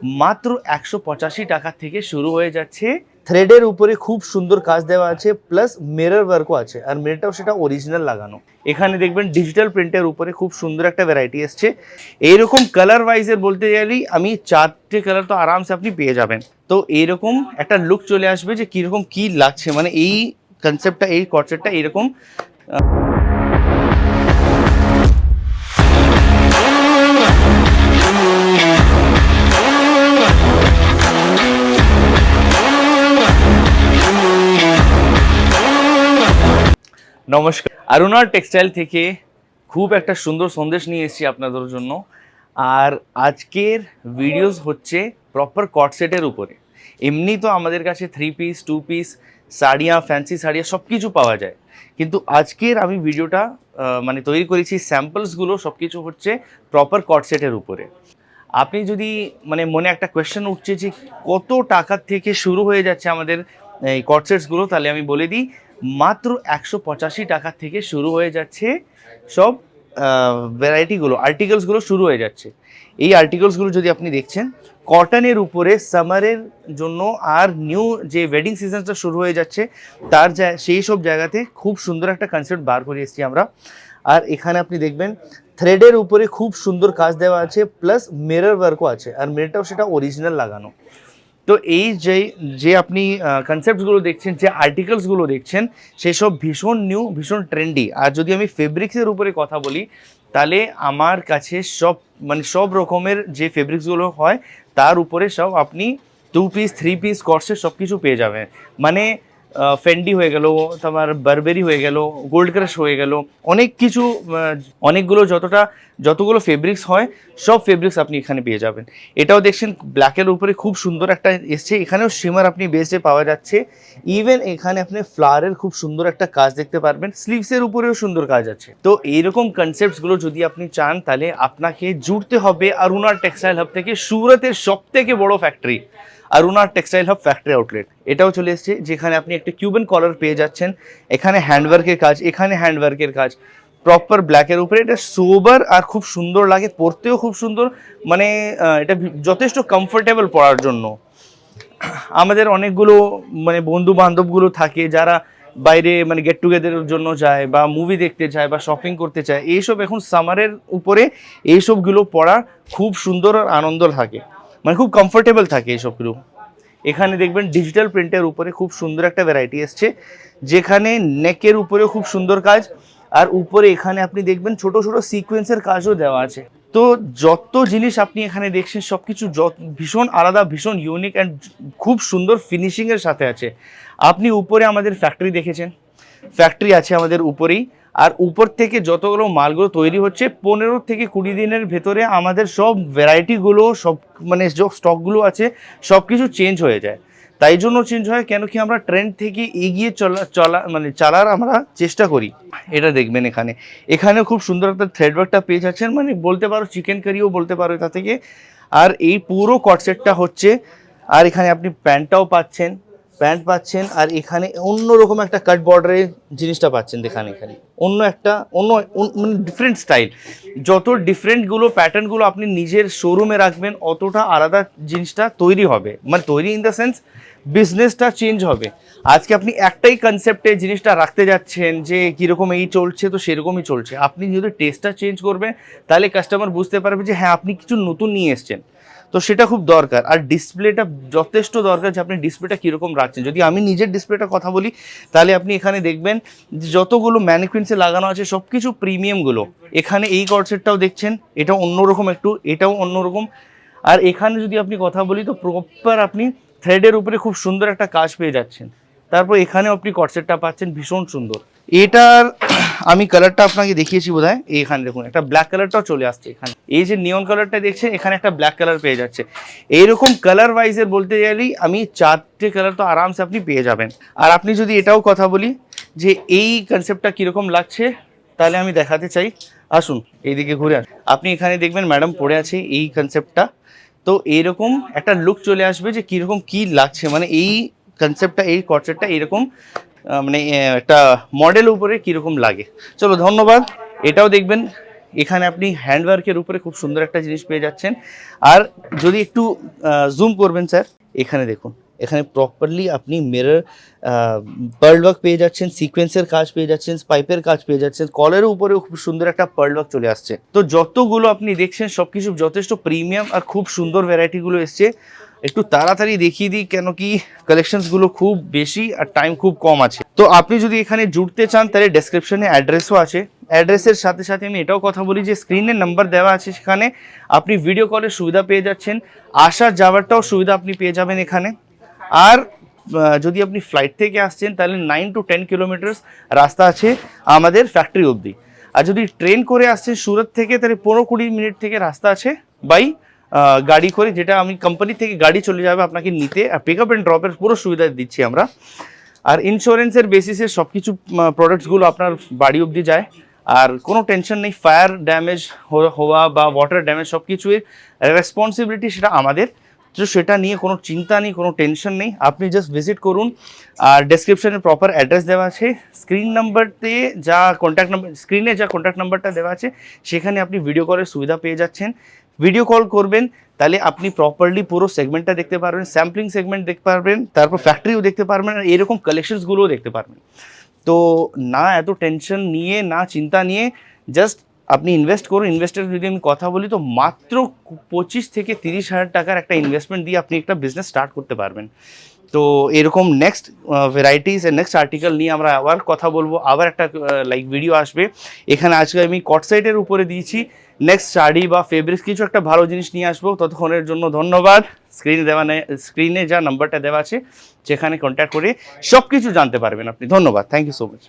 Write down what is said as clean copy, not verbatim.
মাত্র 185 টাকা থেকে শুরু হয়ে যাচ্ছে। থ্রেডের উপরে খুব সুন্দর কাজ দেওয়া আছে, প্লাস মিরর ওয়ার্কও আছে, আর মিররটাও সেটা অরিজিনাল লাগানো। এখানে দেখবেন ডিজিটাল প্রিন্টের উপরে খুব সুন্দর একটা ভ্যারাইটি এসছে। এইরকম কালার ওয়াইজের বলতে গেলেই আমি 4টে কালার তো আরামসে আপনি পেয়ে যাবেন। তো এইরকম একটা লুক চলে আসবে যে কীরকম কী লাগছে, মানে এই কনসেপ্টটা, এই কনসেপ্টটা এইরকম। নমস্কার, অরুণা টেক্সটাইল থেকে খুব একটা সুন্দর সন্দেশ নিয়ে এসেছি আপনাদের জন্য। আর আজকের ভিডিওস হচ্ছে প্রপার কট সেটের উপরে। এমনি তো আমাদের কাছে 3 পিস 2 পিস শাড়িয়া, ফ্যান্সি শাড়িয়া সব কিছু পাওয়া যায়, কিন্তু আজকের আমি ভিডিওটা মানে তৈরি করেছি, স্যাম্পলসগুলো সব কিছু হচ্ছে প্রপার কট সেটের উপরে। আপনি যদি মানে মনে একটা কোয়েশ্চেন উঠছে যে কত টাকার থেকে শুরু হয়ে যাচ্ছে আমাদের এই কট সেটসগুলো, তাহলে আমি বলে দিই মাত্র 185 টাকা থেকে শুরু হয়ে যাচ্ছে সব ভ্যারাইটিগুলো, আর্টিকেলসগুলো শুরু হয়ে যাচ্ছে। এই আর্টিকেলসগুলো যদি আপনি দেখছেন কটনের উপরে সামারের জন্য, আর নিউ যে ওয়েডিং সিজনটা শুরু হয়ে যাচ্ছে তার সেই সব জায়গাতে খুব সুন্দর একটা কনসেপ্ট বার করে এসেছি আমরা। আর এখানে আপনি দেখবেন থ্রেডের উপরে খুব সুন্দর কাজ দেওয়া আছে, প্লাস মিরর ওয়ার্কও আছে, আর মিররটাও সেটা অরিজিনাল লাগানো। তো এই যে আপনি কনসেপ্টসগুলো দেখছেন, যে আর্টিকেলসগুলো দেখছেন, সেসব ভীষণ নিউ, ভীষণ ট্রেন্ডি। আর যদি আমি ফেব্রিক্সের উপরে কথা বলি, তাহলে আমার কাছে সব রকমের যে ফেব্রিক্সগুলো হয় তার উপরে সব আপনি 2 পিস 3 পিস কর্সেট সব কিছু পেয়ে যাবেন। মানে ফেন্ডি হয়ে গেল, তোমার বারবেরি হয়ে গেল, গোল্ড ক্রাশ হয়ে গেল, অনেক কিছু, অনেকগুলো যতগুলো ফেব্রিক্স হয় সব ফেব্রিক্স আপনি এখানে পেয়ে যাবেন। এটাও দেখছেন ব্ল্যাকের উপরে খুব সুন্দর একটা এসছে, এখানেও শিমার আপনি বেসে পাওয়া যাচ্ছে। ইভেন এখানে আপনি ফ্লাওয়ারের খুব সুন্দর একটা কাজ দেখতে পারবেন, স্লিভসের উপরেও সুন্দর কাজ আছে। তো এইরকম কনসেপ্টসগুলো যদি আপনি চান, তাহলে আপনাকে জুড়তে হবে অরুণা টেক্সটাইল হাব থেকে, সুরতের সব থেকে বড় factory Aruna textile hub factory outlet. এটাও চলে এসছে, যেখানে আপনি একটা কিউবেন কলার পেয়ে যাচ্ছেন, এখানে হ্যান্ডওয়ার্কের কাজ, এখানে হ্যান্ডওয়ার্কের কাজ প্রপার ব্ল্যাকের উপরে। এটা সোবার আর খুব সুন্দর লাগে, পরতেও খুব সুন্দর, মানে এটা যথেষ্ট কমফোর্টেবল পরার জন্য। আমাদের অনেকগুলো মানে বন্ধু বান্ধবগুলো থাকে যারা বাইরে মানে গেট টুগেদারের জন্য যায়, বা মুভি দেখতে যায়, বা শপিং করতে চায়, এইসব এখন সামারের উপরে এইসবগুলো পরা খুব সুন্দর আর আনন্দ থাকে, মানে খুব কমফোর্টেবল থাকে এইসবগুলো। এখানে দেখবেন ডিজিটাল প্রিন্টের উপরে খুব সুন্দর একটা ভ্যারাইটি এসছে, যেখানে নেকের উপরেও খুব সুন্দর কাজ, আর উপরে এখানে আপনি দেখবেন ছোট ছোট সিকোয়েন্সের কাজও দেওয়া আছে। তো যত জিনিস আপনি এখানে দেখছেন সব কিছু ভীষণ আলাদা, ভীষণ ইউনিক অ্যান্ড খুব সুন্দর ফিনিশিংয়ের সাথে আছে। আপনি উপরে আমাদের ফ্যাক্টরি দেখেছেন, ফ্যাক্টরি আছে আমাদের উপরেই, আর উপর থেকে যতগুলো মালগুলো তৈরি হচ্ছে 15 থেকে 20 দিনের ভেতরে আমাদের সব ভ্যারাইটিগুলো, সব মানে যে স্টকগুলো আছে সব কিছু চেঞ্জ হয়ে যায়। তাই জন্য চেঞ্জ হয় কেন কি আমরা ট্রেন্ড থেকে এগিয়ে চালার আমরা চেষ্টা করি। এটা দেখবেন এখানেও খুব সুন্দর একটা থ্রেড ওয়ার্কটা পেয়ে যাচ্ছেন, মানে বলতে পারো চিকেন কারিও বলতে পারো এটা থেকে। আর এই পুরো কট সেটটা হচ্ছে, আর এখানে আপনি প্যান্ট পাচ্ছেন, আর এখানে অন্যরকম একটা কাট বর্ডারের জিনিসটা পাচ্ছেন। এখানে অন্য মানে ডিফারেন্ট স্টাইল, যত ডিফারেন্টগুলো প্যাটার্নগুলো আপনি নিজের শোরুমে রাখবেন, অতটা আলাদা জিনিসটা তৈরি হবে, মানে তৈরি ইন দ্য সেন্স বিজনেসটা চেঞ্জ হবে। আজকে আপনি একটাই কনসেপ্টে জিনিসটা রাখতে যাচ্ছেন যে কীরকম এই চলছে, তো সেরকমই চলছে। আপনি যদি টেস্টটা চেঞ্জ করবেন, তাহলে কাস্টমার বুঝতে পারবে যে হ্যাঁ আপনি কিছু নতুন নিয়ে এসছেন। তো সেটা খুব দরকার। আর ডিসপ্লেটা যথেষ্ট দরকার, যে আপনি ডিসপ্লেটা কীরকম রাখছেন। যদি আমি নিজের ডিসপ্লেটা কথা বলি, তাহলে আপনি এখানে দেখবেন যতগুলো ম্যানিকুইন্সে লাগানো আছে সব কিছু প্রিমিয়ামগুলো। এখানে এই কর্ডসেটটাও দেখছেন, এটাও অন্যরকম একটু, এটাও অন্যরকম। আর এখানে যদি আপনি কথা বলি, তো প্রপার আপনি থ্রেডের উপরে খুব সুন্দর একটা কাজ পেয়ে যাচ্ছেন। তারপর এখানেও আপনি কর্ডসেটটা পাচ্ছেন ভীষণ সুন্দর। এটার আমি কালারটা আপনাকে দেখিয়েছি বোধ হয়, এখানে দেখুন একটা ব্ল্যাক কালারটাও চলে আসছে। এখানে এই যে নিয়ন কালারটা দেখছেন, এখানে একটা ব্ল্যাক কালার পেয়ে যাচ্ছে। এইরকম কালার ওয়াইজের বলতে গেলেই আমি 4টে কালার তো আরামসে আপনি পেয়ে যাবেন। আর আপনি যদি এটাও কথা বলি যে এই কনসেপ্টটা কীরকম লাগছে, তাহলে আমি দেখাতে চাই। আসুন এইদিকে ঘুরে আসুন। আপনি এখানে দেখবেন ম্যাডাম পড়ে আছে এই কনসেপ্টটা। তো এইরকম একটা লুক চলে আসবে যে কীরকম কী লাগছে, মানে এই কনসেপ্টটা, এই কনসেপ্টটা এইরকম মানে একটা মডেল উপরে কীরকম লাগে। চলো ধন্যবাদ। এটাও দেখবেন এখানে আপনি হ্যান্ডওয়ার্কের উপরে খুব সুন্দর একটা জিনিস পেয়ে যাচ্ছেন। আর যদি একটু জুম করবেন স্যার, এখানে দেখুন, এখানে প্রপারলি আপনি মিরর পার্ল ওয়ার্ক পেয়ে যাচ্ছেন, সিকোয়েন্সের কাজ পেয়ে যাচ্ছেন, পাইপের কাজ পেয়ে যাচ্ছেন, কলের উপরেও খুব সুন্দর একটা পার্ল ওয়ার্ক চলে আসছে। তো যতগুলো আপনি দেখছেন সব কিছু যথেষ্ট প্রিমিয়াম আর খুব সুন্দর ভ্যারাইটিগুলো এসছে। একটু তাড়াতাড়ি দেখিয়ে দিই, কেন কি কালেকশনসগুলো খুব বেশি আর টাইম খুব কম আছে। তো আপনি যদি এখানে জুড়তে চান তাহলে ডেসক্রিপশনে অ্যাড্রেসও আছে। অ্যাড্রেসের সাথে সাথে আমি এটাও কথা বলি যে স্ক্রিনের নাম্বার দেওয়া আছে, সেখানে আপনি ভিডিও কলের সুবিধা পেয়ে যাচ্ছেন, আসা যাওয়ারটাও সুবিধা আপনি পেয়ে যাবেন এখানে। আর যদি আপনি ফ্লাইট থেকে আসছেন তাহলে 9 to 10 কিলোমিটার রাস্তা আছে আমাদের ফ্যাক্টরি অবধি। আর যদি ট্রেন করে আসছেন সুরত থেকে তাহলে 15-20 মিনিট থেকে রাস্তা আছে বাই গাড়ি করে, যেটা আমি কোম্পানি থেকে গাড়ি চলে যাবে আপনাকে নিতে, আর পিক আপ অ্যান্ড ড্রপের পুরো সুবিধা দিচ্ছি আমরা। আর ইন্স্যুরেন্সের বেসিসে সব কিছু প্রোডাক্টসগুলো আপনার বাড়ি অবধি যায়, আর কোনো টেনশন নেই। ফায়ার ড্যামেজ হওয়া বা ওয়াটার ড্যামেজ সব কিছুর রেসপন্সিবিলিটি সেটা আমাদের, তো সেটা নিয়ে কোনো চিন্তা নেই, কোনো টেনশন নেই। আপনি জাস্ট ভিজিট করুন, আর ডেসক্রিপশনে প্রপার অ্যাড্রেস দেওয়া আছে, স্ক্রিনে যা কন্ট্যাক্ট নাম্বারটা দেওয়া আছে সেখানে আপনি ভিডিও কলের সুবিধা পেয়ে যাচ্ছেন। ভিডিও কল করবেন তাহলে আপনি প্রপারলি পুরো সেগমেন্টটা দেখতে পারবেন, স্যাম্পলিং সেগমেন্ট দেখতে পারবেন, তারপর ফ্যাক্টরিও দেখতে পারবেন, আর এরকম কালেকশনসগুলোও দেখতে পারবেন। তো না এত টেনশন নিয়ে, না চিন্তা নিয়ে, জাস্ট আপনি ইনভেস্ট করুন। ইনভেস্টের যদি আমি কথা বলি তো মাত্র 25 থেকে 30 হাজার টাকার একটা ইনভেস্টমেন্ট দিয়ে আপনি একটা বিজনেস স্টার্ট করতে পারবেন। তো এরকম নেক্সট ভ্যারাইটিস এর নেক্সট আর্টিকেল নিয়ে আমরা আবার কথা বলবো, আবার একটা ভিডিও আসবে। এখানে আজকে আমি কটসাইটের উপরে দিয়েছি, নেক্সট শাড়ি বা ফেব্রিক্স কিছু একটা ভালো জিনিস নিয়ে আসবো। ততক্ষণের জন্য ধন্যবাদ। স্ক্রিনে যা নাম্বারটা দেওয়া আছে সেখানে কন্ট্যাক্ট করে সব কিছু জানতে পারবেন আপনি। ধন্যবাদ, থ্যাংক ইউ সো মাচ।